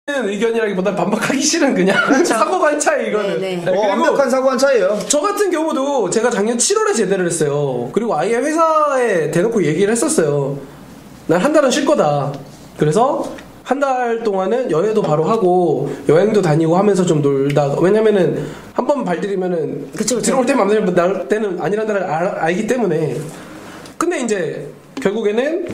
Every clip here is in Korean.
의견이라기보다 반박하기 싫은 그냥 사고관 차이 이거는. 네. 완벽한 사고관 차이예요. 저 같은 경우도 제가 작년 7월에 제대를 했어요. 그리고 아예 회사에 대놓고 얘기를 했었어요. 난 한 달은 쉴 거다. 그래서 한 달 동안은 연애도 바로 하고 여행도 다니고 하면서 좀 놀다가, 왜냐면은 한 번 발들이면은 그쵸. 들어올 때만 나올 때는 아니란 걸 알기 때문에. 근데 이제 결국에는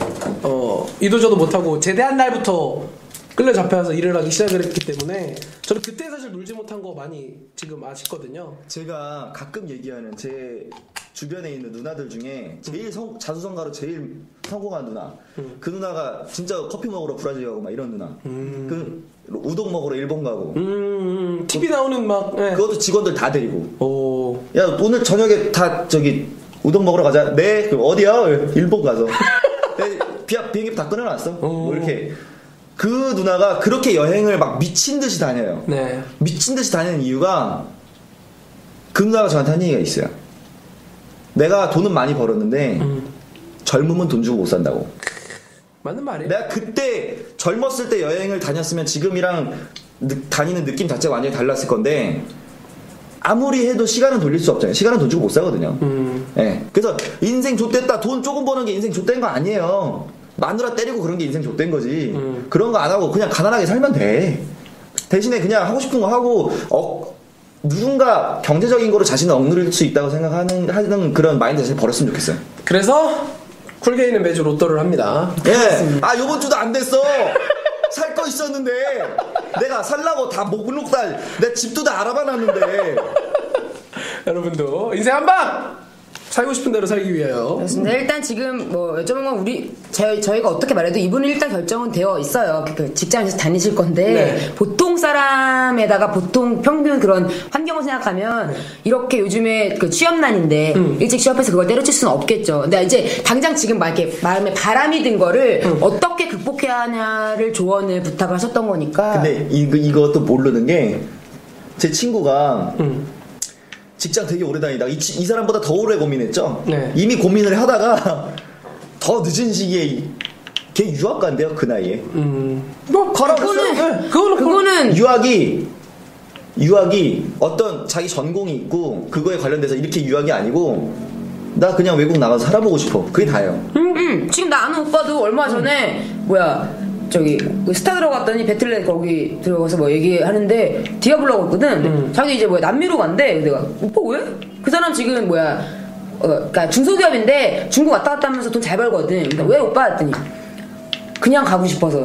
이도저도 못하고 제대한 날부터 끌려 잡혀서 일을 하기 시작을 했기 때문에 저는 그때 사실 놀지 못한 거 많이 지금 아쉽거든요. 제가 가끔 얘기하는 제 주변에 있는 누나들 중에 제일 자수성가로 제일 성공한 누나, 그 누나가 진짜 커피 먹으러 브라질 가고 막 이런 누나, 그 우동 먹으러 일본 가고, TV 나오는 막 그것도 직원들 다 데리고, 오. 야 오늘 저녁에 다 저기 우동 먹으러 가자. 네, 그럼 어디야? 일본 가서. 비행기 다 끊어놨어. 뭐 이렇게. 그 누나가 그렇게 여행을 막 미친 듯이 다녀요. 네. 미친 듯이 다니는 이유가, 그 누나가 저한테 한 얘기가 있어요. 내가 돈은 많이 벌었는데 젊으면 돈 주고 못 산다고. 맞는 말이에요. 내가 그때 젊었을 때 여행을 다녔으면 지금이랑 다니는 느낌 자체가 완전히 달랐을 건데, 아무리 해도 시간은 돌릴 수 없잖아요. 시간은 돈 주고 못 사거든요. 네. 그래서 인생 좆됐다, 돈 조금 버는 게 인생 좆된 거 아니에요. 마누라 때리고 그런 게 인생 좆된 거지. 그런 거 안 하고 그냥 가난하게 살면 돼. 대신에 그냥 하고 싶은 거 하고, 누군가 경제적인 거로 자신을 억누를 수 있다고 생각하는 그런 마인드 자체를 버렸으면 좋겠어요. 그래서 쿨게이는 매주 로또를 합니다. 예. 아, 요번 주도 안 됐어. 살 거 있었는데 내가 살라고 다 목록달 내 집도 다 알아봐놨는데. 여러분도 인생 한방 살고 싶은 대로 살기 위하여. 그렇습니다. 일단 지금 뭐 여쭤본 건 저희가 어떻게 말해도 이분은 일단 결정은 되어 있어요. 그 직장에서 다니실 건데, 네. 보통 사람에다가 보통 평균 그런 환경을 생각하면 이렇게 요즘에 그 취업난인데 일찍 취업해서 그걸 때려칠 수는 없겠죠. 근데 이제 당장 지금 막 이렇게 마음에 바람이 든 거를 어떻게 극복해야 하냐를 조언을 부탁을 하셨던 거니까. 근데 이것도 모르는 게, 제 친구가 직장 되게 오래 다니다 이 사람보다 더 오래 고민했죠. 네. 이미 고민을 하다가 더 늦은 시기에 걔 유학 간대요. 그 나이에. 뭐 그거는 유학이 어떤 자기 전공이 있고 그거에 관련돼서 이렇게 유학이 아니고, 나 그냥 외국 나가서 살아보고 싶어. 그게 다예요. 지금 나 아는 오빠도 얼마 전에 저기 스타 들어갔더니 배틀넷 거기 들어가서 뭐 얘기하는데 디아블로가 있거든. 자기 이제 남미로 간대. 내가 오빠 왜? 그 사람 지금 그러니까 중소기업인데 중국 왔다 갔다 하면서 돈 잘 벌거든. 그러니까 왜 오빠 했더니 그냥 가고 싶어서.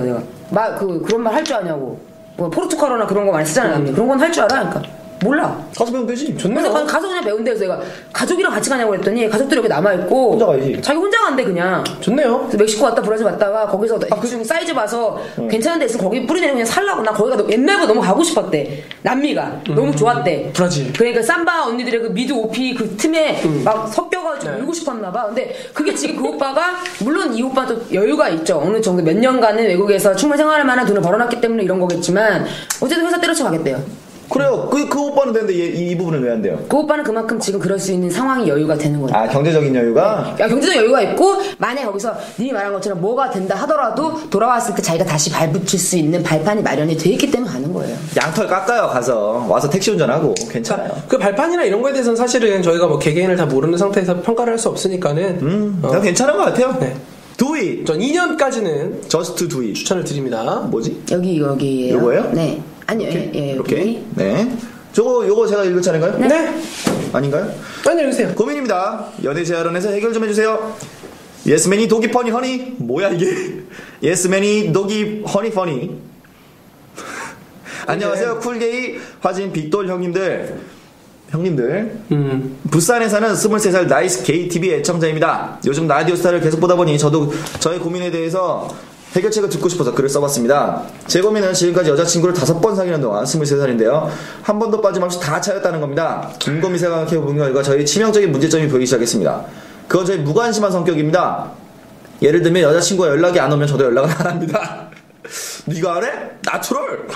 내가 그런 말 할 줄 아냐고. 뭐 포르투갈어나 그런 거 많이 쓰잖아. 남미. 그런 건 할 줄 알아? 그러니까 몰라. 가서 배우면 되지. 좋네요. 가서 그냥 배운대요. 그래서 내가 가족이랑 같이 가냐고 했더니 가족들이 여기 남아있고 혼자 가야지. 자기 혼자 간대 그냥. 좋네요. 그래서 멕시코 갔다 브라질 갔다가 거기서 대충 사이즈 봐서 괜찮은 데 있으면 거기 뿌리내리고 그냥 살라고. 나 거기가 옛날보다 너무 가고 싶었대. 남미가 너무 좋았대. 브라질. 그러니까 삼바 언니들의 그 미드 오피 그 틈에 막 섞여가지고 네. 놀고 싶었나 봐. 근데 그게 지금 그 오빠가, 물론 이 오빠도 여유가 있죠. 어느 정도 몇 년간은 외국에서 충분히 생활할 만한 돈을 벌어놨기 때문에 이런 거겠지만 어쨌든 회사 때려쳐 가겠대요. 그래요. 그 오빠는 되는데 이 부분은 왜 안 돼요? 그 오빠는 그만큼 지금 그럴 수 있는 상황이 여유가 되는 거죠. 아, 경제적인 여유가? 야, 경제적 여유가 있고, 만약에 거기서 님이 말한 것처럼 뭐가 된다 하더라도 돌아왔을 때 자기가 다시 발붙일 수 있는 발판이 마련이 돼 있기 때문에 가는 거예요. 양털 깎아요. 가서 와서 택시 운전하고 괜찮아요. 그 발판이나 이런 거에 대해서는 사실은 저희가 뭐 개개인을 다 모르는 상태에서 평가를 할 수 없으니까는 난 괜찮은 것 같아요. 네. Do it. 전 2년까지는 Just do it. 추천을 드립니다. 뭐지? 여기에요. 요거예요? 네. 아니요. 예, 이렇게. 여기. 네. 요거 제가 읽을 차례인가요? 네. 아닌가요? 안녕히 계세요. 고민입니다. 연애 제안론에서 해결 좀 해주세요. 예스맨이 도기 퍼니 허니. 뭐야 이게? 예스맨이 도기 허니 퍼니. 안녕하세요. 쿨게이 화진 빅돌 형님들. 부산에 사는 23살 나이스 게이 TV 애청자입니다. 요즘 라디오스타를 계속 보다 보니 저도 저의 고민에 대해서 해결책을 듣고 싶어서 글을 써봤습니다. 제 고민은 지금까지 여자친구를 5번 사귀는 동안 23살인데요. 한 번도 빠짐없이 다 차였다는 겁니다. 곰곰이 생각해본 결과 저희 치명적인 문제점이 보이기 시작했습니다. 그건 저희 무관심한 성격입니다. 예를 들면 여자친구가 연락이 안 오면 저도 연락을 안 합니다. 네가 안 해? 나 트롤!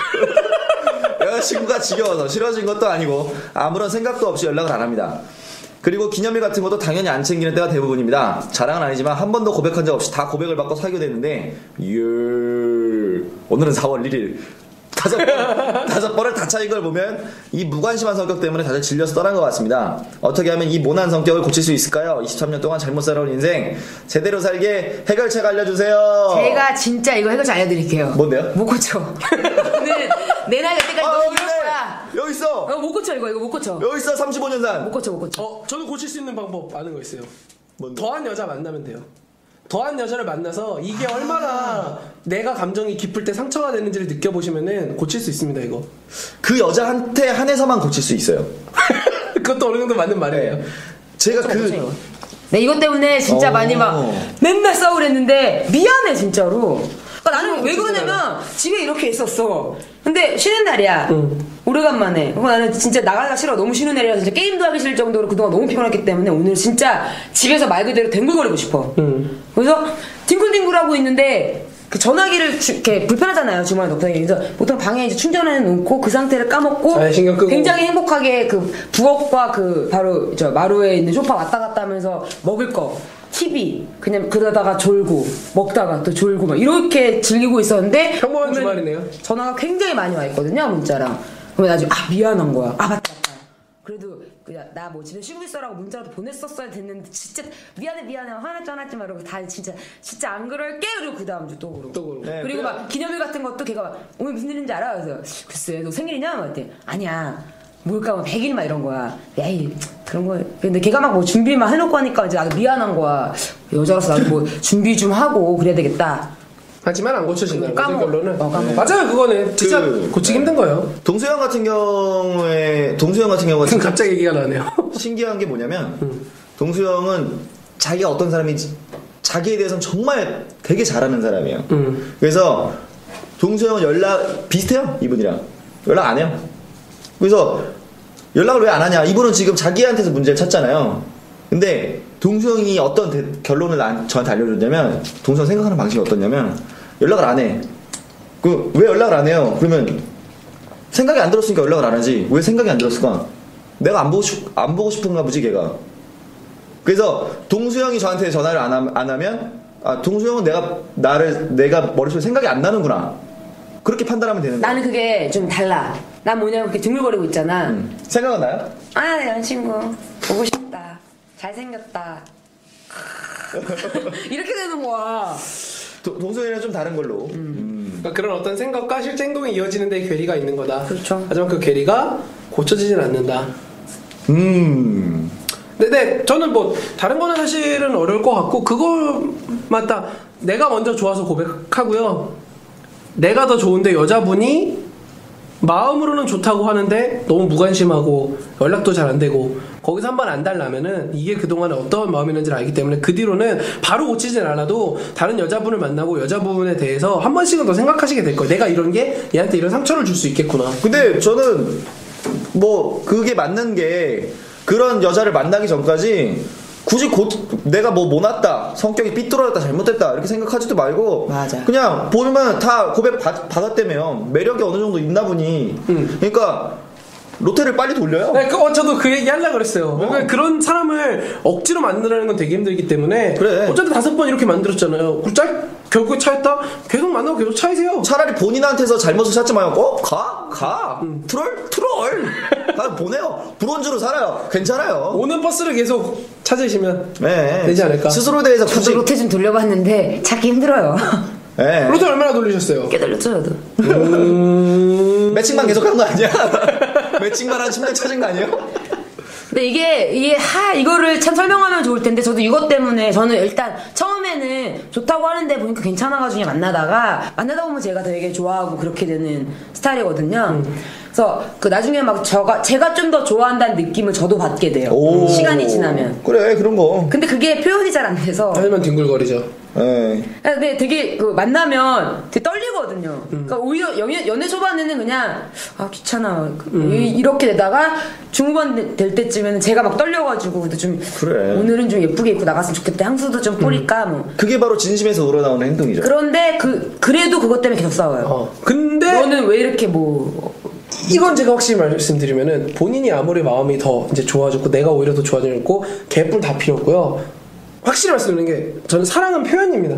여자친구가 지겨워서 싫어진 것도 아니고 아무런 생각도 없이 연락을 안 합니다. 그리고 기념일 같은 것도 당연히 안 챙기는 때가 대부분입니다. 자랑은 아니지만 한 번도 고백한 적 없이 다 고백을 받고 사귀게 됐는데 오늘은 4월 1일 다섯 번을 다 차인 걸 보면 이 무관심한 성격 때문에 다들 질려서 떠난 것 같습니다. 어떻게 하면 이 모난 성격을 고칠 수 있을까요? 23년 동안 잘못 살아온 인생 제대로 살게 해결책 알려주세요. 제가 진짜 이거 해결책 알려드릴게요. 뭔데요? 못 고쳐. 내 나이 갈 때까지 너 이럴 거야. 여기 있어. 못 고쳐 이거 못 고쳐. 여기 있어 35년 산. 못 고쳐. 저는 고칠 수 있는 방법 아는 거 있어요. 뭔데? 더한 여자 만나면 돼요. 더한 여자를 만나서 이게 얼마나 내가 감정이 깊을 때 상처가 되는지를 느껴보시면은 고칠 수 있습니다, 이거. 그 여자한테 한해서만 고칠 수 있어요. 그것도 어느 정도 맞는 말이에요. 제가 네, 이것 때문에 진짜 많이 막 맨날 싸우려 했는데 미안해 진짜로. 그러니까 나는 왜 그러냐면 집에 이렇게 있었어. 근데 쉬는 날이야. 오래간만에. 그럼 나는 진짜 나가기가 싫어. 너무 쉬는 날이라 진짜 게임도 하기 싫을 정도로 그동안 너무 피곤했기 때문에 오늘 진짜 집에서 말 그대로 뒹굴거리고 싶어. 그래서 뒹굴뒹굴하고 있는데 그 전화기를 이렇게 불편하잖아요. 주머니에 넣다. 그래서 보통 방에 이제 충전해 놓고 그 상태를 까먹고 신경 끄고. 굉장히 행복하게 그 부엌과 그 바로 저 마루에 있는 소파 왔다 갔다 하면서 먹을 거 TV 그냥 그러다가 졸고 먹다가 또 졸고 막 이렇게 즐기고 있었는데 평범한 주말이네요. 전화가 굉장히 많이 와 있거든요, 문자랑. 그러면 나중에 미안한 거야. 맞다. 그래도 그냥 나 뭐 집에 쉬고 있어라고 문자라도 보냈었어야 됐는데 진짜 미안해 화났지 마 이러고 다 진짜 안 그럴게. 그리고 그 다음 주 또 그러고 네, 그리고 막 기념일 같은 것도 걔가 막 오늘 무슨 일인지 알아? 그래서 글쎄 너 생일이냐? 막 그랬더니 아니야 뭘까 막 100일 막 이런 거야. 야이 그런 거. 근데 걔가 막 뭐 준비만 해놓고 하니까 이제 나도 미안한 거야. 여자로서 나도 뭐 준비 좀 하고 그래야 되겠다. 하지만 안 고쳐진다는 거죠, 결론은. 까먹어. 맞아요, 그거는 진짜 고치기 힘든 거예요. 동수영 같은 경우가 지금 갑자기 얘기가 나네요. 신기한 게 뭐냐면 동수영은 자기가 어떤 사람인지 자기에 대해서는 정말 되게 잘하는 사람이에요. 그래서 동수영은 비슷해요, 이분이랑. 연락 안 해요. 그래서 연락을 왜 안 하냐? 이분은 지금 자기한테서 문제를 찾잖아요. 근데 동수영이 어떤 결론을 저한테 알려줬냐면, 동수영 생각하는 방식이 어떻냐면 연락을 안 해. 왜 연락을 안 해요? 그러면 생각이 안 들었으니까 연락을 안 하지. 왜 생각이 안 들었을까? 내가 안 보고 싶은가 보지, 걔가. 그래서 동수영이 저한테 전화를 안 하면 동수영은 내가 머릿속에 생각이 안 나는구나. 그렇게 판단하면 되는 거야. 나는 그게 좀 달라. 난 뭐냐면 이렇게 둥글거리고 있잖아. 생각은 나요? 내 여자친구 보고 싶다. 잘생겼다. 이렇게 되는 거야. 동수영이랑 좀 다른 걸로. 그러니까 그런 어떤 생각과 실제 행동이 이어지는 데 괴리가 있는 거다. 그렇죠. 하지만 그 괴리가 고쳐지진 않는다. 네, 저는 뭐 다른 거는 사실은 어려울 것 같고 그걸만 딱 내가 먼저 좋아서 고백하고요. 내가 더 좋은데 여자분이 마음으로는 좋다고 하는데 너무 무관심하고 연락도 잘 안 되고 거기서 한 번 안 달라면은 이게 그동안에 어떤 마음이었는지를 알기 때문에 그 뒤로는 바로 고치진 않아도 다른 여자분을 만나고 여자분에 대해서 한 번씩은 더 생각하시게 될 거예요. 내가 이런 게 얘한테 이런 상처를 줄 수 있겠구나. 근데 저는 뭐 그게 맞는 게 그런 여자를 만나기 전까지 굳이 내가 뭐 못났다, 성격이 삐뚤어졌다, 잘못됐다 이렇게 생각하지도 말고 맞아. 그냥 보면 다 고백 받았다며 매력이 어느 정도 있나 보니. 그러니까 로테를 빨리 돌려요. 네, 저도 그 얘기 하려고 그랬어요. 그러니까 그런 사람을 억지로 만들어내는 건 되게 힘들기 때문에 그래. 어쨌든 5번 이렇게 만들었잖아요. 결국에 차였다? 계속 만나고 계속 차이세요. 차라리 본인한테서 잘못을 찾지 말고 가 트롤 가 보내요. 브론즈로 살아요. 괜찮아요. 오는 버스를 계속 찾으시면 네. 되지 않을까. 스스로에 대해서 저도 로테 좀 돌려봤는데 찾기 힘들어요. 네. 로테 얼마나 돌리셨어요? 꽤 돌렸죠 저도. 매칭만 계속한 거 아니야? 매칭만 한 10년 찾은 거 아니에요? 근데 이거를 참 설명하면 좋을 텐데 저도 이것 때문에 저는 일단 처음에는 좋다고 하는데 보니까 괜찮아가지고 만나다 보면 제가 되게 좋아하고 그렇게 되는 스타일이거든요. 그래서 그 나중에 막 제가 좀 더 좋아한다는 느낌을 저도 받게 돼요. 시간이 지나면. 그래 그런 거. 근데 그게 표현이 잘 안 돼서. 하지만 뒹굴거리죠. 네. 근데 되게 만나면 되게 떨리거든요. 그러니까 오히려 연애 초반에는 그냥 귀찮아 이렇게 되다가 중후반 될 때쯤에는 제가 막 떨려가지고 좀 그래. 오늘은 좀 예쁘게 입고 나갔으면 좋겠다. 향수도 좀 뿌릴까 뭐. 그게 바로 진심에서 우러나오는 행동이죠. 그런데 그래도 그것 때문에 계속 싸워요. 근데 너는 왜 이렇게 이건 제가 확실히 말씀드리면은 본인이 아무리 마음이 더 이제 좋아졌고 내가 오히려 더 좋아졌고 개뿔 다 필요 없고요. 확실히 말씀드리는 게 저는 사랑은 표현입니다.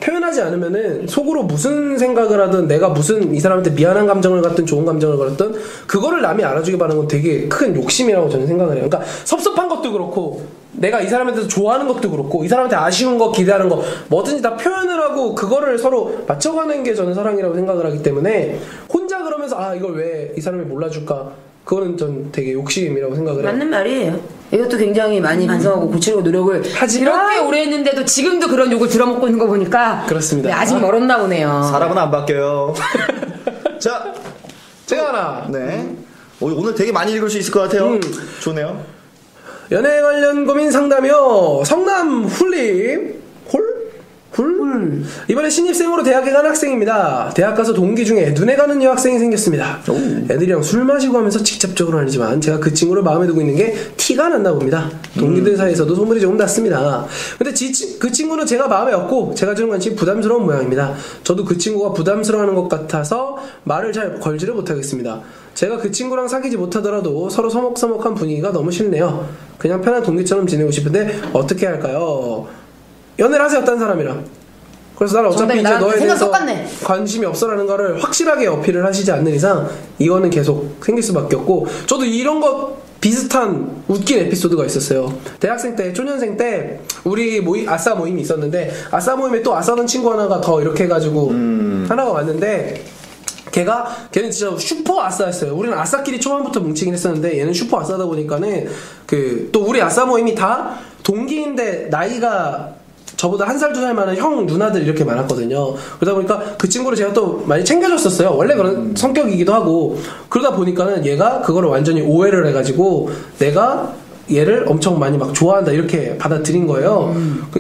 표현하지 않으면은 속으로 무슨 생각을 하든 내가 무슨 이 사람한테 미안한 감정을 갖든 좋은 감정을 갖든 그거를 남이 알아주길 바라는 건 되게 큰 욕심이라고 저는 생각을 해요. 그러니까 섭섭한 것도 그렇고 내가 이 사람에 대해서 좋아하는 것도 그렇고 이 사람한테 아쉬운 거 기대하는 거 뭐든지 다 표현을 하고 그거를 서로 맞춰가는 게 저는 사랑이라고 생각을 하기 때문에 혼자 그러면서 아 이걸 왜 이 사람이 몰라줄까 그거는 전 되게 욕심이라고 생각을 해요. 맞는 말이에요. 이것도 굉장히 많이 반성하고 고치려고 노력을 하지만 이렇게 오래 했는데도 지금도 그런 욕을 들어먹고 있는 거 보니까 그렇습니다. 네, 아직 멀었나 보네요. 사람은 안 바뀌어요. 자, 제가 하나 네. 오늘 되게 많이 읽을 수 있을 것 같아요. 좋네요. 연애 관련 고민 상담이요. 성남 훌림 훌? 이번에 신입생으로 대학에 간 학생입니다. 대학 가서 동기 중에 눈에 가는 여학생이 생겼습니다. 애들이랑 술 마시고 하면서 직접적으로는 아니지만 제가 그 친구를 마음에 두고 있는 게 티가 난나 봅니다. 동기들 사이에서도 소문이 조금 났습니다. 근데 그 친구는 제가 마음에 없고 제가 주는 관심이 부담스러운 모양입니다. 저도 그 친구가 부담스러워하는 것 같아서 말을 잘 걸지를 못하겠습니다. 제가 그 친구랑 사귀지 못하더라도 서로 서먹서먹한 분위기가 너무 싫네요. 그냥 편한 동기처럼 지내고 싶은데 어떻게 할까요? 연애를 하세요, 딴 사람이랑. 그래서 나는 어차피 이제 너에 대해서 똑같네. 관심이 없어라는 거를 확실하게 어필을 하시지 않는 이상 이거는 계속 생길 수밖에 없고 저도 이런 거 비슷한 웃긴 에피소드가 있었어요. 대학생 때, 초년생 때 우리 아싸 모임이 있었는데 아싸 모임에 또 아싸던 친구 하나가 더 이렇게 해가지고 하나가 왔는데 걔는 진짜 슈퍼 아싸였어요. 우리는 아싸끼리 초반부터 뭉치긴 했었는데 얘는 슈퍼 아싸다 보니까는 또 우리 아싸 모임이 다 동기인데 나이가 저보다 1살, 2살 많은 형, 누나들 이렇게 많았거든요. 그러다 보니까 그 친구를 제가 또 많이 챙겨줬었어요. 원래 그런 성격이기도 하고. 그러다 보니까는 얘가 그거를 완전히 오해를 해가지고 내가 얘를 엄청 많이 막 좋아한다 이렇게 받아들인 거예요.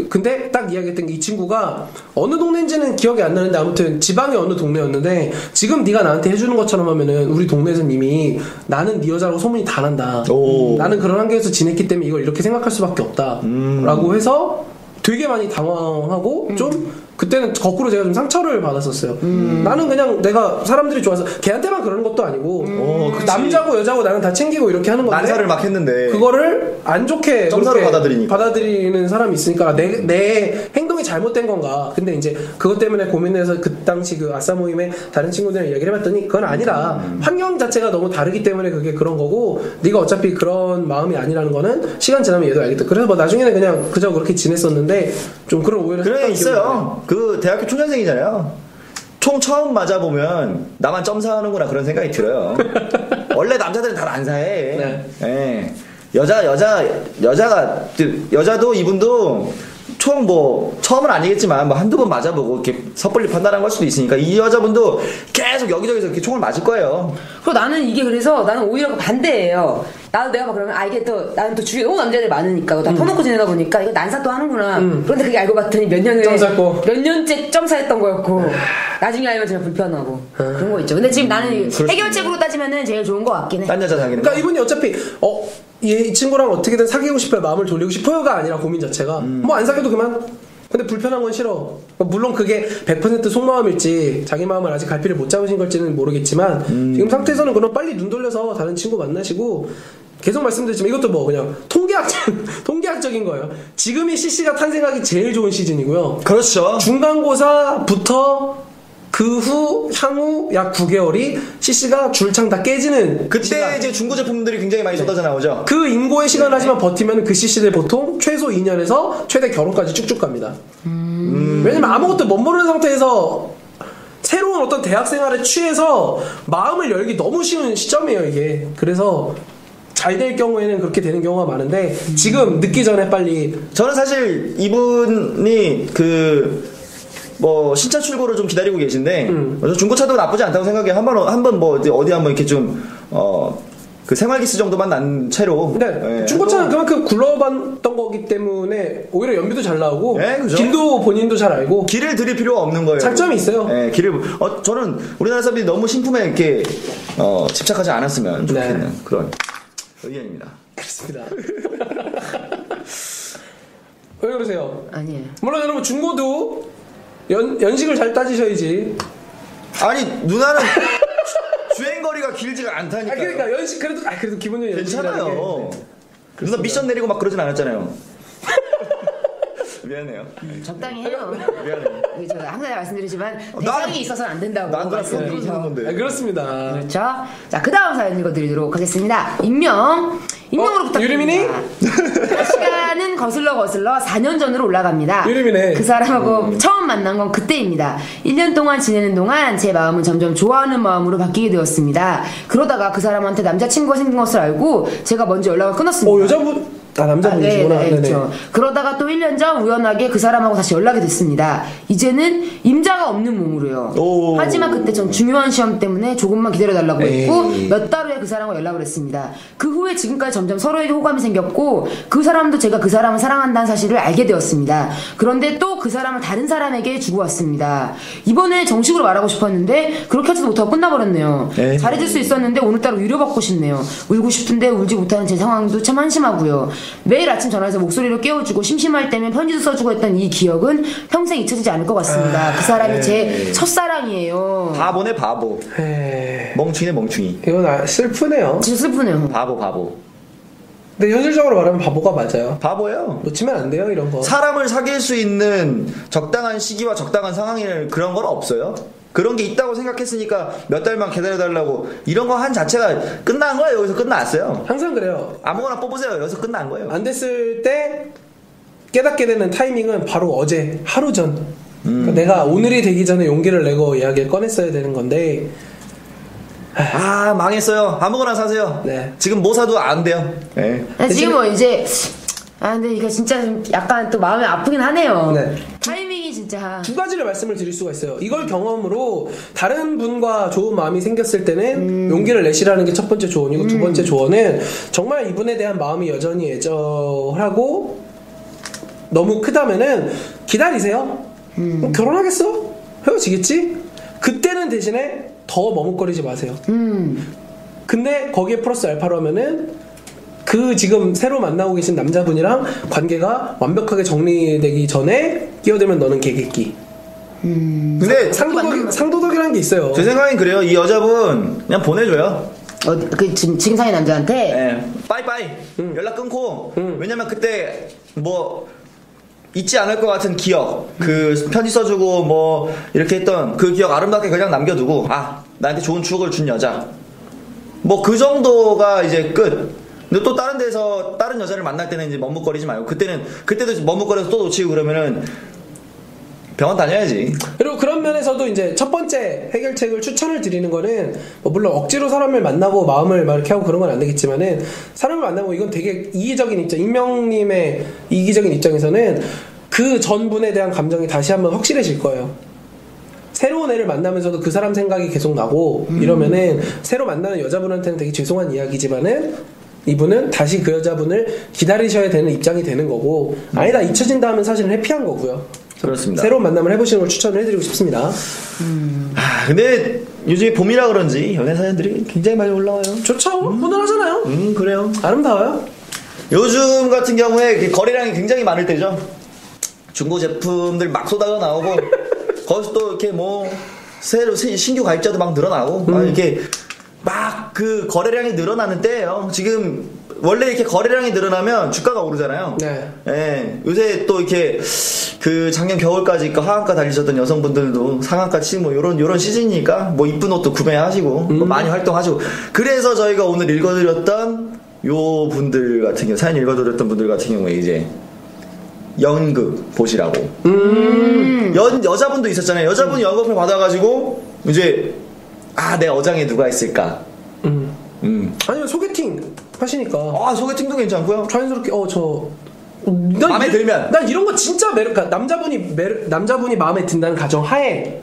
근데 딱 이야기했던 게 이 친구가 어느 동네인지는 기억이 안 나는데 아무튼 지방의 어느 동네였는데 지금 네가 나한테 해주는 것처럼 하면은 우리 동네에서는 이미 나는 네 여자라고 소문이 다 난다. 나는 그런 환경에서 지냈기 때문에 이걸 이렇게 생각할 수밖에 없다. 라고 해서 되게 많이 당황하고 좀 그때는 거꾸로 제가 좀 상처를 받았었어요. 나는 그냥 내가 사람들이 좋아서 걔한테만 그러는 것도 아니고 남자고 여자고 나는 다 챙기고 이렇게 하는 건데 난사를 막 했는데 그거를 안 좋게 점사로 받아들이는 사람이 있으니까 내 행동이 잘못된 건가. 근데 이제 그것 때문에 고민해서 그 당시 그 아싸 모임에 다른 친구들이랑 얘기를 해봤더니 그건 아니다. 환경 자체가 너무 다르기 때문에 그게 그런 거고 네가 어차피 그런 마음이 아니라는 거는 시간 지나면 얘도 알겠다. 그래서 뭐 나중에는 그냥 그저 그렇게 지냈었는데 좀 그런 오해를 그래 있어요. 그 대학교 초년생이잖아요. 총 처음 맞아보면 나만 점사하는구나 그런 생각이 들어요. 원래 남자들은 다 난사해. 네. 예. 여자도 이분도 총 처음은 아니겠지만 한두 번 맞아보고 이렇게 섣불리 판단한 걸 수도 있으니까 이 여자분도 계속 여기저기서 이렇게 총을 맞을 거예요. 그리고 나는 오히려 반대예요. 내가 막 그러면 이게 또 나는 또 주위에 너무 남자들이 많으니까 다 터놓고 지내다 보니까 이거 난사 또 하는구나. 그런데 그게 알고 봤더니 몇 년째 점사했던 거였고 나중에 알면 정말 불편하고 그런 거 있죠. 근데 지금 나는 해결책으로 따지면은 제일 좋은 거 같긴 해. 딴 여자 사귀는 그러니까 이분이 어차피 이 친구랑 어떻게든 사귀고 싶어요. 마음을 돌리고 싶어요가 아니라 고민 자체가 뭐 안 사귀어도 그만. 근데 불편한 건 싫어. 물론 그게 100% 속마음일지 자기 마음을 아직 갈피를 못 잡으신 걸지는 모르겠지만 지금 상태에서는 그럼 빨리 눈 돌려서 다른 친구 만나시고 계속 말씀드리지만 이것도 그냥 통계학적인 거예요. 지금이 CC가 탄생하기 제일 좋은 시즌이고요. 그렇죠. 중간고사부터 그 후 향후 약 9개월이 CC가 줄창 다 깨지는 그때 시간. 이제 중고 제품들이 굉장히 많이 쏟아져 나오죠. 그 인고의 시간 하지만 버티면 그 CC들 보통 최소 2년에서 최대 결혼까지 쭉쭉 갑니다. 왜냐면 아무것도 못 모르는 상태에서 새로운 어떤 대학 생활에 취해서 마음을 열기 너무 쉬운 시점이에요 이게. 그래서 잘 될 경우에는 그렇게 되는 경우가 많은데 지금 늦기 전에 빨리. 저는 사실 이분이 신차 출고를 좀 기다리고 계신데 중고차도 나쁘지 않다고 생각해요. 한번 어디 한번 이렇게 좀 그 생활기스 정도만 난 채로. 네, 중고차는 그만큼 굴러봤던 거기 때문에 오히려 연비도 잘 나오고 그죠? 길도 본인도 잘 알고 길을 들일 필요가 없는 거예요. 장점이 있어요. 저는 우리나라 사람들이 너무 신품에 이렇게 집착하지 않았으면 좋겠는 그런 의견입니다. 그렇습니다. 왜 그러세요? 아니에요. 물론 여러분 중고도 연식을 잘 따지셔야지. 아니 누나는 주행거리가 길지가 않다니까. 그러니까 연식 그래도 기본적으로 괜찮아요. 누나 미션 내리고 막 그러진 않았잖아요. 미안해요. 적당히 해요. 미안해요. 제가 항상 말씀드리지만 나는- 대상이 있어서는 안 된다고. 난 그렇죠. 그런 건데. 그렇습니다. 그렇죠. 자, 그 다음 사연 읽어드리도록 하겠습니다. 익명으로 부탁드립니다. 유리민이? 시간은 거슬러 4년 전으로 올라갑니다. 유리민네. 그 사람하고 처음 만난 건 그때입니다. 1년 동안 지내는 동안 제 마음은 점점 좋아하는 마음으로 바뀌게 되었습니다. 그러다가 그 사람한테 남자친구가 생긴 것을 알고 제가 먼저 연락을 끊었습니다. 여자분? 남자분이시구나. 네, 그렇죠. 그러다가 또 1년 전 우연하게 그 사람하고 다시 연락이 됐습니다. 이제는 임자가 없는 몸으로요. 오. 하지만 그때 전 중요한 시험 때문에 조금만 기다려달라고 했고 에이. 몇 달 후에 그 사람과 연락을 했습니다. 그 후에 지금까지 점점 서로에게 호감이 생겼고 그 사람도 제가 그 사람을 사랑한다는 사실을 알게 되었습니다. 그런데 또 그 사람을 다른 사람에게 주고 왔습니다. 이번에 정식으로 말하고 싶었는데 그렇게 하지도 못하고 끝나버렸네요. 에이. 잘해줄 수 있었는데 오늘따라 위로받고 싶네요. 울고 싶은데 울지 못하는 제 상황도 참 한심하고요. 매일 아침 전화해서 목소리로 깨워주고 심심할 때면 편지도 써주고 했던 이 기억은 평생 잊혀지지 않을 것 같습니다. 그 사람이 제 첫사랑이에요. 바보네 바보. 에이, 멍충이네 멍충이. 이건 슬프네요. 진짜 슬프네요. 바보. 근데 현실적으로 말하면 바보가 맞아요. 바보예요. 놓치면 안 돼요, 이런 거. 사람을 사귈 수 있는 적당한 시기와 적당한 상황이나 그런 건 없어요. 그런 게 있다고 생각했으니까 몇 달만 기다려달라고 이런 거 한 자체가 끝난 거예요. 여기서 끝났어요. 항상 그래요. 아무거나 뽑으세요. 여기서 끝난 거예요. 안 됐을 때 깨닫게 되는 타이밍은 바로 어제, 하루 전. 그러니까 내가 오늘이 되기 전에 용기를 내고 이야기를 꺼냈어야 되는 건데, 아 망했어요. 아무거나 사세요. 네. 지금 뭐 사도 안 돼요. 네. 지금 뭐 이제 근데 이거 진짜 좀 약간 또 마음이 아프긴 하네요. 네. 타이밍이 진짜 두 가지를 말씀을 드릴 수가 있어요. 이걸 경험으로 다른 분과 좋은 마음이 생겼을 때는 용기를 내시라는 게 첫 번째 조언이고, 두 번째 조언은 정말 이분에 대한 마음이 여전히 애절하고 너무 크다면은 기다리세요. 그럼 결혼하겠어? 헤어지겠지? 그때는 대신에 더 머뭇거리지 마세요. 근데 거기에 플러스 알파로 하면은 그 지금 새로 만나고 계신 남자분이랑 관계가 완벽하게 정리되기 전에 끼어들면 너는 개겠기. 근데 상도덕이라는 게 있어요. 제 생각엔 그래요. 이 여자분 그냥 보내줘요. 그 지금 사귄 남자한테 네. 빠이빠이. 연락 끊고. 왜냐면 그때 뭐 잊지 않을 것 같은 기억, 그 편지 써주고 뭐 이렇게 했던 그 기억 아름답게 그냥 남겨두고, 아 나한테 좋은 추억을 준 여자, 뭐 그 정도가 이제 끝. 근데 또 다른 데서 다른 여자를 만날 때는 이제 머뭇거리지 말고, 그때도 머뭇거려서 또 놓치고 그러면은 병원 다녀야지. 그리고 그런 면에서도 이제 첫 번째 해결책을 추천을 드리는 거는, 뭐 물론 억지로 사람을 만나고 마음을 막 이렇게 하고 그런 건 안 되겠지만은, 사람을 만나고 이건 되게 이기적인 입장, 익명님의 이기적인 입장에서는 그 전분에 대한 감정이 다시 한번 확실해질 거예요. 새로운 애를 만나면서도 그 사람 생각이 계속 나고 이러면은 새로 만나는 여자분한테는 되게 죄송한 이야기지만은 이분은 다시 그 여자분을 기다리셔야 되는 입장이 되는 거고, 아니다 잊혀진다 하면 사실은 해피한 거고요. 그렇습니다. 새로운 만남을 해보시는 걸 추천을 해드리고 싶습니다. 근데 요즘에 봄이라 그런지 연애 사연들이 굉장히 많이 올라와요. 좋죠? 훈훈하잖아요. 그래요. 아름다워요. 요즘 같은 경우에 거래량이 굉장히 많을 때죠. 중고 제품들 막 쏟아져 나오고 거기서 또 이렇게 뭐 새로 신규 가입자도 막 늘어나고 막 이렇게 막 그 거래량이 늘어나는 때예요. 지금 원래 이렇게 거래량이 늘어나면 주가가 오르잖아요. 네. 예, 요새 또 이렇게 그 작년 겨울까지 하한가 달리셨던 여성분들도 상한가 치고 뭐 요런 시즌이니까 뭐 이쁜 옷도 구매하시고 뭐 많이 활동하시고, 그래서 저희가 오늘 읽어드렸던 요 분들 같은 경우, 사연 읽어드렸던 분들 같은 경우에 이제 연극 보시라고. 여자분도 있었잖아요. 여자분이 연극을 받아가지고 이제 내 어장에 누가 있을까. 아니면 소개팅 하시니까. 소개팅도 괜찮고요. 자연스럽게 마음에 들면. 난 이런 거 진짜 그러니까 남자분이 마음에 든다는 가정 하에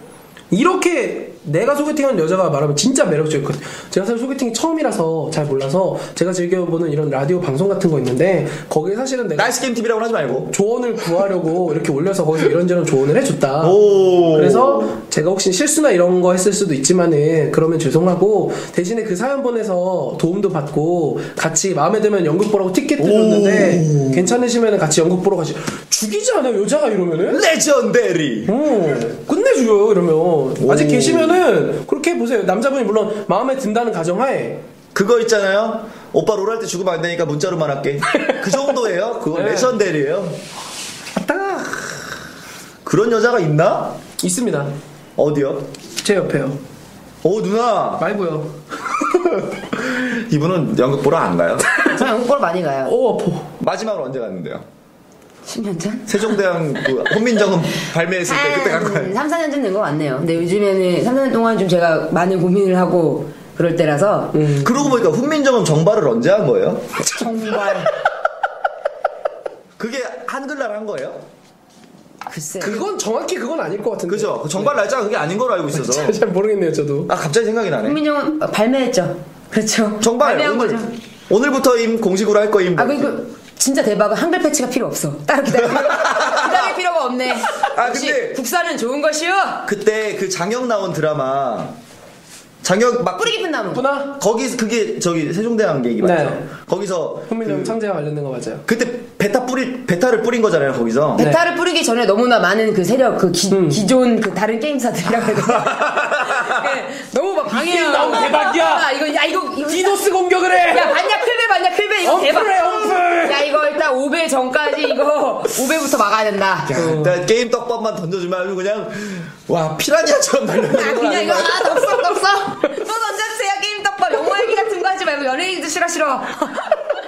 이렇게 내가 소개팅하는 여자가 말하면 진짜 매력적이거든요. 제가 사실 소개팅이 처음이라서 잘 몰라서 제가 즐겨보는 이런 라디오 방송 같은 거 있는데, 거기에 사실은 내가 나이스 게임 TV라고 하지 말고 조언을 구하려고 이렇게 올려서 거기서 이런저런 조언을 해줬다. 오. 그래서 제가 혹시 실수나 이런 거 했을 수도 있지만은 그러면 죄송하고, 대신에 그 사연 보내서 도움도 받고 같이 마음에 들면 연극 보라고 티켓 드렸는데 괜찮으시면 같이 연극 보러 가시. 죽이지 않아요 여자가 이러면은? 레전데리. 끝내줘요 이러면. 아직 계시면은 그렇게 해보세요. 남자분이 물론 마음에 든다는 가정하에. 그거 있잖아요. 오빠 롤 할 때 죽으면 안 되니까 문자로만 할게. 그 정도예요. 그거 네. 레전데리예요. 그런 여자가 있나? 있습니다. 어디요? 제 옆에요. 누나. 말고요. 이분은 연극 보러 안 가요? 저 영국 보러 많이 가요. 오, 아파. 마지막으로 언제 갔는데요? 10년 전? 세종대왕 그 혼민정음 발매했을 때 그때 간 거예요. 3, 4년 전 된 거 같네요. 근데 요즘에는 3, 4년 동안 좀 제가 많은 고민을 하고 그럴 때라서 그러고 보니까 훈민정음 정발을 언제 한 거예요? 정말 그게 한글날 한 거예요? 글쎄. 그건 정확히 그건 아닐 것 같은데. 그죠? 그 정발 날짜가 그게 아닌 걸로 알고 있어서. 잘 모르겠네요, 저도. 갑자기 생각이 나네. 국민영은 발매했죠. 그렇죠. 정발 발매한 거죠. 오늘부터 임 공식으로 할 거임. 그리고 진짜 대박은 한글 패치가 필요 없어. 따로 기다릴 필요가 없네. 역시 근데 국산은 좋은 것이요. 그때 그 장혁 나온 드라마 장혁 막 뿌리 깊은 나무. 구나. 거기서 그게 저기 세종대왕 얘기 맞죠? 네. 거기서 훈민정 그 창제와 관련된 거 맞아요. 그때 베타를 뿌린 거잖아요 거기서. 베타를 뿌리기 전에 너무나 많은 그 세력, 그 기존 그 다른 게임사들이라고 해야 되나? 너무 막 방해해요. 너무 대박이야. 이거 디도스 공격을 해. 야 봤냐 클베 이거 대박. 엄플해, 엄플. 야 이거 일단 5배 전까지 이거 5배부터 막아야 된다. 일단 게임 떡밥만 던져주면 아주 그냥 와 피라냐처럼 달려드는 그냥 이거 덥어 또 던져주세요 게임 떡밥 영화 얘기 같은 거 하지 말고 연예인도 싫어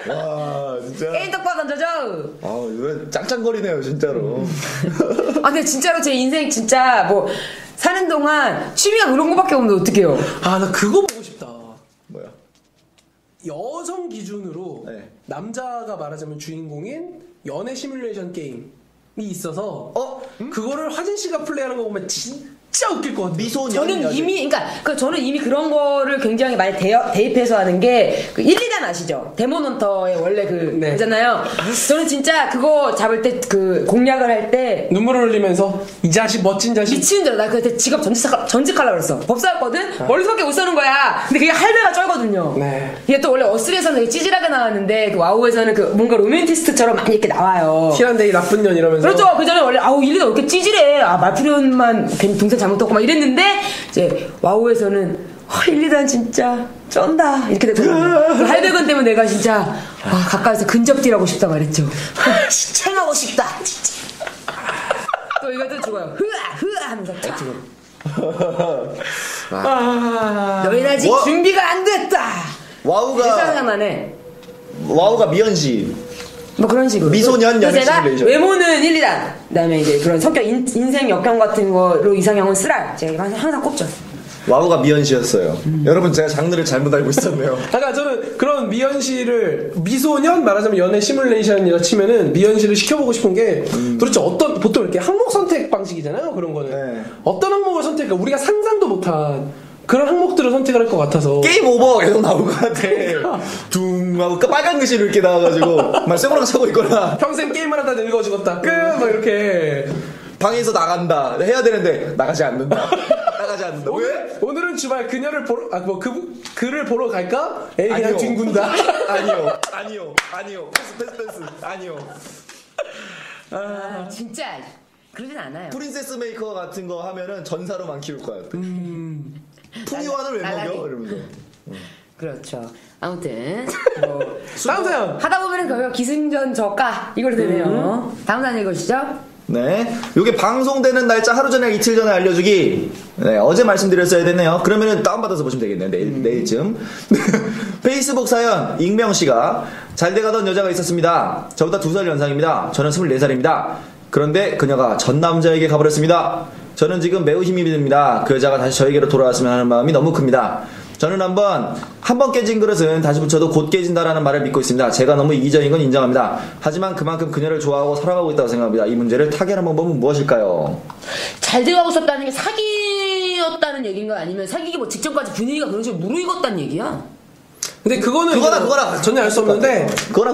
와 진짜. 게임 떡밥 던져줘. 이거 짱짱거리네요 진짜로. 근데 진짜로 제 인생 진짜 뭐 사는 동안 취미가 그런 거밖에 없는데 어떡해요. 나 그거 보고 싶다. 뭐야? 여성 기준으로 네. 남자가 말하자면 주인공인 연애 시뮬레이션 게임이 있어서 그거를 화진 씨가 플레이하는 거 보면 진짜 웃길 것 같아요. 미소년 저는 여자. 저는 이미 그런 거를 굉장히 많이 대입해서 하는 게 그 1, 2단 아시죠? 데몬헌터의 원래 네. 있잖아요. 저는 진짜 그거 잡을 때 그 공략을 할 때 눈물을 흘리면서 이 자식 멋진 자식. 미치는 줄 알아. 나 그때 직업 전직하려고 그랬어. 법사였거든? 머릿속에 못 써는 거야. 근데 그게 할배가 쩔거든요. 네. 이게 또 원래 어스리에서는 되게 찌질하게 나왔는데 그 와우에서는 그 뭔가 로맨티스트처럼 많이 이렇게 나와요. 티란데이 나쁜 년 이러면서. 그렇죠. 그 전에 원래 일리가 왜 이렇게 찌질해. 말풀이만 괜히 동생 잘못 떴고 막 이랬는데 이제 와우에서는 1, 2단 진짜 쩐다 이렇게 됐거든요. 그 할배근 때문에 내가 진짜 가까이서 근접딜하고 싶다 말했죠. 행하고 싶다 진짜. 또 이것도 죽어요. 흐아 하면서 쫙. 너희는 아직 뭐? 준비가 안 됐다. 와우가 생각나네. 미연씨. 뭐 그런 식으로. 미소년 그래서 제가 시뮬레이션. 외모는 1, 2단. 그다음에 이제 그런 성격 인생 역경 같은 거로 이상형은 쓰랄. 제가 항상 꼽죠. 와우가 미연씨였어요. 여러분 제가 장르를 잘못 알고 있었네요. 그러니까 저는 그런 미연 씨를 미소년 말하자면 연애 시뮬레이션이라 치면은 미연 씨를 시켜보고 싶은 게 도대체 보통 이렇게 항목 선택 방식이잖아요. 그런 거는 네. 어떤 항목을 선택할까 우리가 상상도 못한 그런 항목들을 선택을 할 것 같아서 게임 오버 계속 나올 것 같아. 둥 하고 빨간 글씨로 이렇게 나와가지고 막 쇠고랑 차고 있거나 평생 게임을 하다 늙어 죽었다 끝 막 이렇게 방에서 나간다 해야 되는데 나가지 않는다. 나가지 않는다. 왜? 오늘은 주말 그녀를 보러 그를 보러 갈까? 에이 그냥 아니요. 뒹군다. 아니요. 패스. 아니요. 진짜 그러진 않아요. 프린세스 메이커 같은 거 하면은 전사로만 키울 거야. 풍요한을 왜 날라리. 먹여? 이러면서. 그렇죠. 아무튼 뭐 다음 사연. 하다 보면은 결국 기승전 저가 이걸로 되네요. 다음 사연 읽으시죠. 네. 요게 방송되는 날짜 하루 전에 이틀 전에 알려주기. 네, 어제 말씀드렸어야 됐네요. 그러면은 다운받아서 보시면 되겠네요. 내일쯤. 페이스북 사연, 익명씨가 잘 돼가던 여자가 있었습니다. 저보다 2살 연상입니다. 저는 24살입니다. 그런데 그녀가 전 남자에게 가버렸습니다. 저는 지금 매우 힘이 듭니다. 그 여자가 다시 저에게로 돌아왔으면 하는 마음이 너무 큽니다. 저는 한 번 깨진 그릇은 다시 붙여도 곧 깨진다라는 말을 믿고 있습니다. 제가 너무 이기적인 건 인정합니다. 하지만 그만큼 그녀를 좋아하고 사랑하고 있다고 생각합니다. 이 문제를 타개하는 방법은 무엇일까요? 잘 돼가고 있었다는 게 사귀었다는 얘기인가 아니면 사귀기 뭐 직전까지 분위기가 그런 식으로 무르익었다는 얘기야? 근데 그거는 그거나 전혀 알 수 없는데 그거나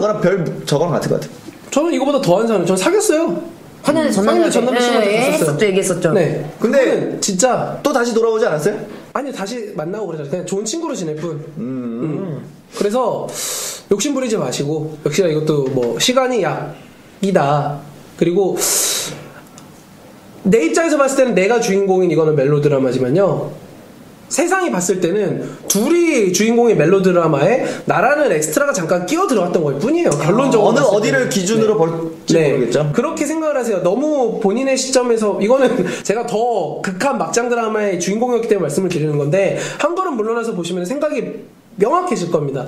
저거랑 같은 것 같아. 저는 이거보다 더한 사연. 전 사귀었어요. 화년에 상년에 전남자 씨한테 했었죠. 얘기했었죠. 네. 근데 근데 진짜 또 다시 돌아오지 않았어요? 아니 다시 만나고 그러잖아요. 그냥 좋은 친구로 지낼 뿐. 그래서 욕심 부리지 마시고 역시나 이것도 뭐 시간이 약이다. 그리고 내 입장에서 봤을 때는 내가 주인공인 이거는 멜로드라마지만요. 세상이 봤을 때는 둘이 주인공의 멜로 드라마에 나라는 엑스트라가 잠깐 끼어 들어갔던 걸 뿐이에요. 결론적으로. 어디를 기준으로 볼지 모르겠죠. 그렇게 생각을 하세요. 너무 본인의 시점에서, 이거는 제가 더 극한 막장 드라마의 주인공이었기 때문에 말씀을 드리는 건데, 한 걸음 물러나서 보시면 생각이 명확해질 겁니다.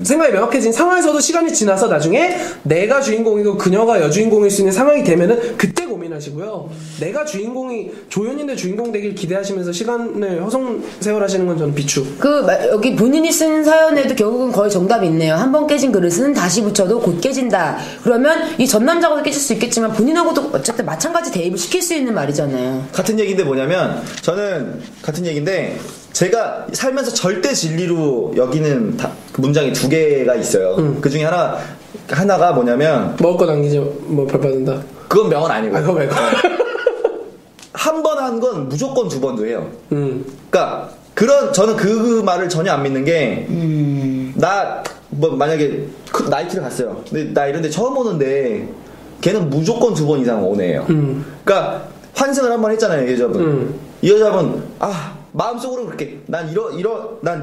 생각이 명확해진 상황에서도 시간이 지나서 나중에 내가 주인공이고 그녀가 여주인공일 수 있는 상황이 되면은 그때 고민하시고요. 내가 주인공이 조연인데 주인공 되길 기대하시면서 시간을 허송세월하시는 건 저는 비추. 여기 본인이 쓴 사연에도 결국은 거의 정답이 있네요. 한 번 깨진 그릇은 다시 붙여도 곧 깨진다. 그러면 이 전 남자하고도 깨질 수 있겠지만 본인하고도 어쨌든 마찬가지 대입을 시킬 수 있는 말이잖아요. 같은 얘기인데 뭐냐면, 저는 같은 얘기인데, 제가 살면서 절대 진리로 여기는 그 문장이 2개가 있어요. 그 중에 하나가 뭐냐면, 먹을 거 남기지 뭐 벌 받는다. 그건 명언 아니고. 그거 말고. 한 번 한 건 무조건 2번도 해요. 그러니까 저는 그 말을 전혀 안 믿는 게, 만약에 나이트를 갔어요. 근데 나 이런데 처음 오는데 걔는 무조건 2번 이상 오네요. 그러니까 환승을 한 번 했잖아요, 이 여자분. 이 여자분 마음속으로 그렇게 난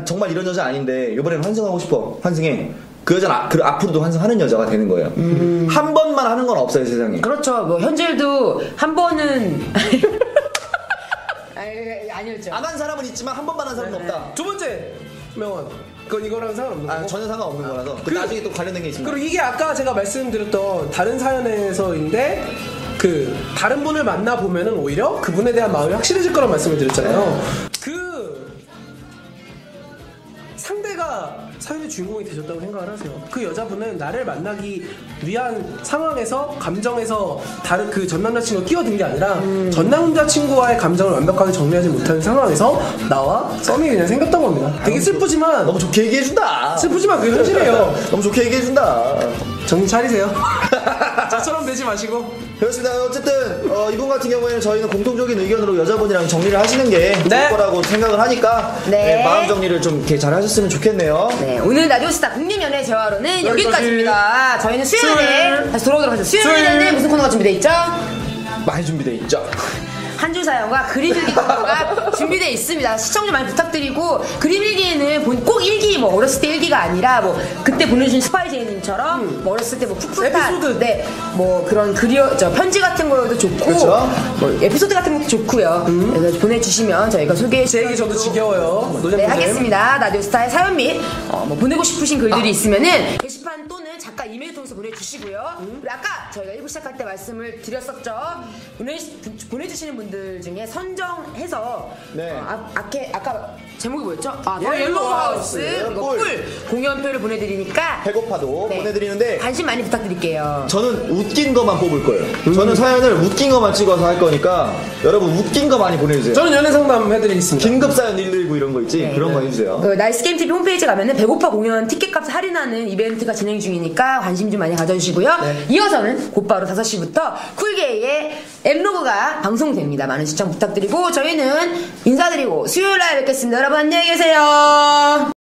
정말 이런 여자 아닌데 이번에는 환승하고 싶어. 환승해. 그 여자는 앞으로도 환승하는 여자가 되는 거예요. 한 번만 하는 건 없어요, 세상에. 그렇죠. 뭐 현재일도 한 번은 아니었죠. 안 한 사람은 있지만 한 번만 한 사람은 없다. 두 번째 명언. 그건 이거랑 상관없는 거고. 전혀 상관없는 거라서. 나중에 또 관련된 게 있습니다. 그리고 이게 아까 제가 말씀드렸던 다른 사연에서인데, 다른 분을 만나보면은 오히려 그분에 대한 마음이 확실해질 거란 말씀을 드렸잖아요. 상대가 사연의 주인공이 되셨다고 생각을 하세요. 그 여자분은 나를 만나기 위한 상황에서, 감정에서 다른 그 전 남자친구가 끼어든 게 아니라 전 남자친구와의 감정을 완벽하게 정리하지 못하는 상황에서 나와 썸이 그냥 생겼던 겁니다. 되게 슬프지만, 너무 좋게 얘기해준다. 슬프지만 그게 현실이에요. 너무 좋게 얘기해준다. 정신 차리세요. 저처럼 되지 마시고. 그렇습니다. 어쨌든 이분 같은 경우에는 저희는 공통적인 의견으로 여자분이랑 정리를 하시는 게 좋을 거라고 생각을 하니까, 마음 정리를 좀 이렇게 잘 하셨으면 좋겠네요. 네, 오늘 라디오스타 국립연애 재화로는 여기까지입니다. 저희는 수요일에 다시 돌아오도록 하죠. 수요일에는 무슨 코너가 준비되어 있죠? 많이 준비되어 있죠. 한 줄 사연과 그림 일기 코너가 준비되어 있습니다. 시청 좀 많이 부탁드리고, 그림 일기에는 꼭 일기, 뭐 어렸을 때 일기가 아니라 뭐 그때 보내주신 스파이제이님처럼 뭐 어렸을 때 뭐 풋풋한 에피소드, 뭐 그런 편지 같은 거도 좋고, 그렇죠? 뭐 에피소드 같은 것도 좋고요. 그래서 보내주시면 저희가 소개해 제 얘기 저도 지겨워요. 네, 하겠습니다. 라디오스타의 사연 및 뭐 보내고 싶으신 글들이 있으면은 게시판 또는 작가 이메일 통해서 보내주시고요. 그리고 아까 저희가 1부 시작할 때 말씀을 드렸었죠. 보내주시는 분들 중에 선정해서 아까 제목이 뭐였죠? 옐로우 하우스 꿀 공연표를 보내드리니까 배고파도 보내드리는데 관심 많이 부탁드릴게요. 저는 웃긴 것만 뽑을 거예요. 저는 사연을 웃긴 것만 찍어서 할 거니까 여러분 웃긴 거 많이 보내주세요. 저는 연애 상담 해드리겠습니다. 긴급 사연 119 이런 거 있지? 그런 거 해주세요. 나이스게임TV 홈페이지 가면은 배고파 공연 티켓값 할인하는 이벤트가 진행 중이니까 관심 좀 많이 가져주시고요. 이어서는 곧바로 5시부터 쿨게이의 엠로그가 방송됩니다. 많은 시청 부탁드리고 저희는 인사드리고 수요일날 뵙겠습니다. 여러분 안녕히 계세요.